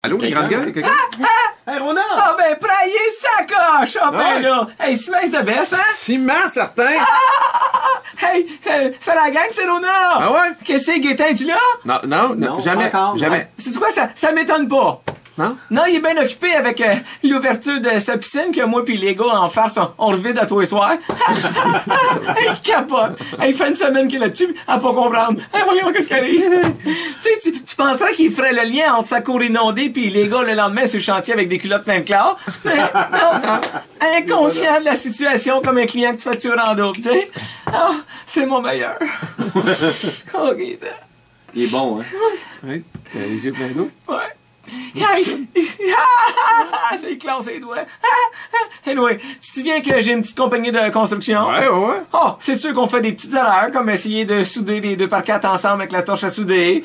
Allô, les grandes gueules? Quelqu'un? Hey, Rona! Ah ben, prailler sa coche! Ah ben là! Hey, Simès de baisse, hein? Ciment, certain! Hey, c'est la gang, c'est Rona! Ah ouais? Qu'est-ce que c'est, Gaétan, tu là? Non, jamais, pas encore. jamais. C'est quoi, ça m'étonne pas. Non? Non, il est bien occupé avec l'ouverture de sa piscine que moi pis les gars en farce, on revide à tous les soirs. Il capote. Il fait une semaine qu'il est là-dessus, à pas comprendre. Voyons qu'est-ce qui arrive. Tu penserais qu'il ferait le lien entre sa cour inondée pis les gars le lendemain sur le chantier avec des culottes plein de chlore. Mais non, inconscient de la situation comme un client que tu factures en double, tu sais. Ah, c'est mon meilleur. Oh, Gaétan. Il est bon, hein? Oui, t'as les yeux pleins d'eau. Ouais. C'est classe les doigts. Anyway, tu te souviens que j'ai une petite compagnie de construction? Ouais. Oh, c'est sûr qu'on fait des petites erreurs, comme essayer de souder les deux parquettes ensemble avec la torche à souder,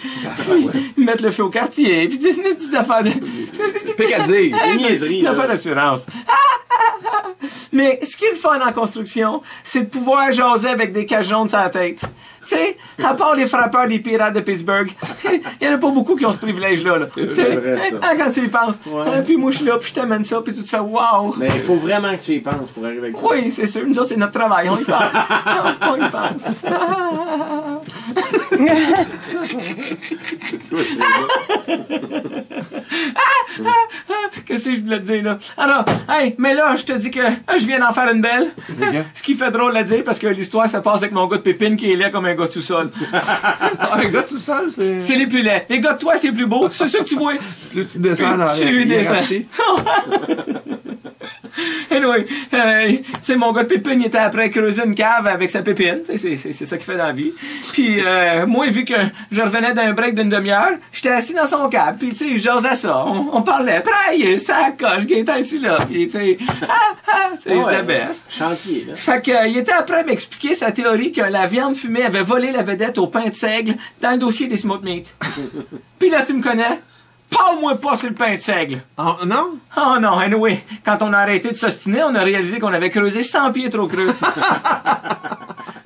puis mettre le feu au quartier, puis des petites affaires de... Pique à dire. Des niaiseries, Des là. affaires d'assurance. Mais ce qui est le fun en construction, c'est de pouvoir jaser avec des cages jaunes sur la tête. Tu sais, à part les frappeurs des Pirates de Pittsburgh, il y en a pas beaucoup qui ont ce privilège-là. Là. C'est vrai, ça. Quand tu y penses. Ouais. Puis moi, je suis là, puis je t'amène ça, puis tu te fais « wow ». Mais il faut vraiment que tu y penses pour arriver avec ça. Oui, c'est sûr. Nous autres, c'est notre travail. On y pense. On y pense. Qu'est-ce que je voulais te dire, là? Alors, hey, mais là, je te dis que je viens d'en faire une belle. Ce qui fait drôle à dire, parce que l'histoire, ça passe avec mon gars de Pépine qui est laid comme un gars sous-sol. Un gars tout seul, c'est... C'est les plus laids. Les gars de toi, c'est plus beau. C'est ça que tu vois. Plus tu descends dans Tu lui descends. hiérarchie. Anyway, tu sais, mon gars de Pépine, il était après creuser une cave avec sa pépine. C'est ça qu'il fait dans la vie. Puis, moi, vu que je revenais d'un break d'une demi-heure, j'étais assis dans son cave. Puis, tu sais, je jasais ça. On parlait. Traille, ça coche, Gaétan est là. Puis, tu sais, c'est the best. Chantier, là. Fait que, il était après à m'expliquer sa théorie que la viande fumée avait volé la vedette au pain de seigle dans le dossier des smoked meat. Puis là, tu me connais? Parle-moi pas sur le pain de seigle. Oh, non? Oh non, anyway, quand on a arrêté de s'ostiner, on a réalisé qu'on avait creusé 100 pieds trop creux.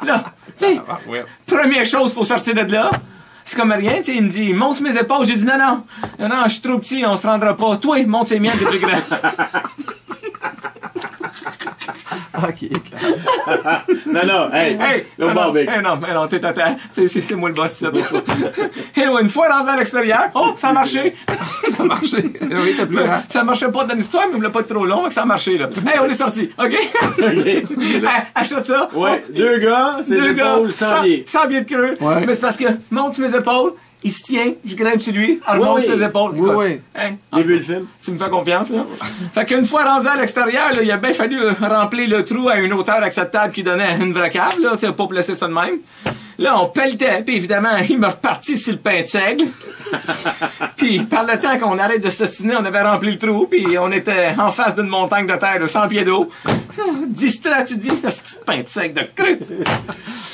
Là, tu sais, première chose, faut sortir de là. C'est comme rien, tu sais, il me dit, monte mes épaules. J'ai dit, non, je suis trop petit, on se rendra pas. Toi, monte ses miennes, t'es plus grand. OK. Non, hey, non, barbecue. non, t'es tata. C'est moi le boss, ça. Anyway, une fois rentré à l'extérieur, oh, ça a marché. Ça a marché. Oui, t'as plus grand. Ça marchait pas dans l'histoire, mais il voulait pas être trop long, donc ça a marché, là. Hey, on est sorti, OK? Hey, achète ça. Ouais, Oh, deux gars, ses épaules, 100 pieds. 100 pieds de creux. Ouais. Mais c'est parce que, monte mes épaules, il se tient, je grimpe sur lui, elle remonte ses épaules. Oui, oui. Hein? J'ai vu le film. Tu me fais confiance, là? Fait qu'une fois rendu à l'extérieur, là, il a bien fallu remplir le trou à une hauteur acceptable qui donnait une vraie cave, là, tu sais, pas pour laisser ça de même. Là, on pelletait, puis évidemment, il m'a reparti sur le pain de seigle. Puis, par le temps qu'on arrête de s'ostiner, on avait rempli le trou, puis on était en face d'une montagne de terre de 100 pieds d'eau. Distrait, tu dis, ce petit pain de seigle de creux.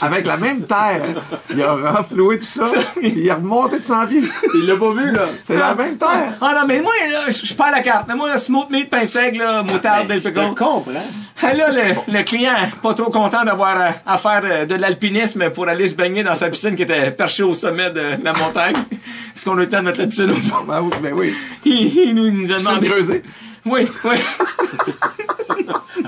Avec la même terre. Il a renfloué tout ça. Il a remonté de 100 pieds. Il l'a pas vu, là. C'est la même terre. Ah non, mais moi, là, je perds la carte. Mais moi, là, smoked meat, pain de seigle, là, moutarde, del Je pickle. comprends. Ah, là, le client, pas trop content d'avoir à faire de l'alpinisme pour aller se baigner dans sa piscine qui était perchée au sommet de la montagne. Parce qu'on a eu le temps de mettre la piscine au fond. Ben oui. Il nous a demandé. Creusé. Oui.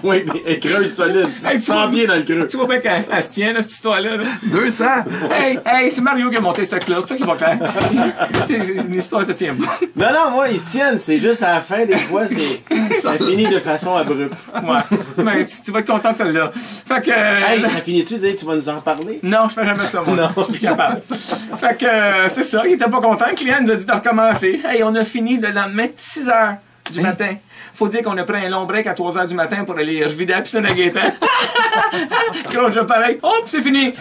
Oui, mais elle creuse solide. Hey, 100 pieds dans le creux. Tu vois bien qu'elle se tient, là, cette histoire-là. Là. 200. Hey, c'est Mario qui a monté cette cloche. C'est ça qui va clair. C'est une histoire, ça tient pas. Non, moi, ils se tiennent. C'est juste à la fin, des fois, ça finit de façon abrupte. Ouais. Mais tu vas être content de celle-là. Fait que. Hey, ça finit-tu de dire tu vas nous en reparler? Non, je fais jamais ça, moi. Non. Je suis capable. Fait que, c'est ça, il était pas content. Le client nous a dit de recommencer. Hey, on a fini le lendemain, 6 heures du matin. Faut dire qu'on a pris un long break à 3 heures du matin pour aller revider la piscine à Gaétan. Gros jeu pareil. Hop, c'est fini.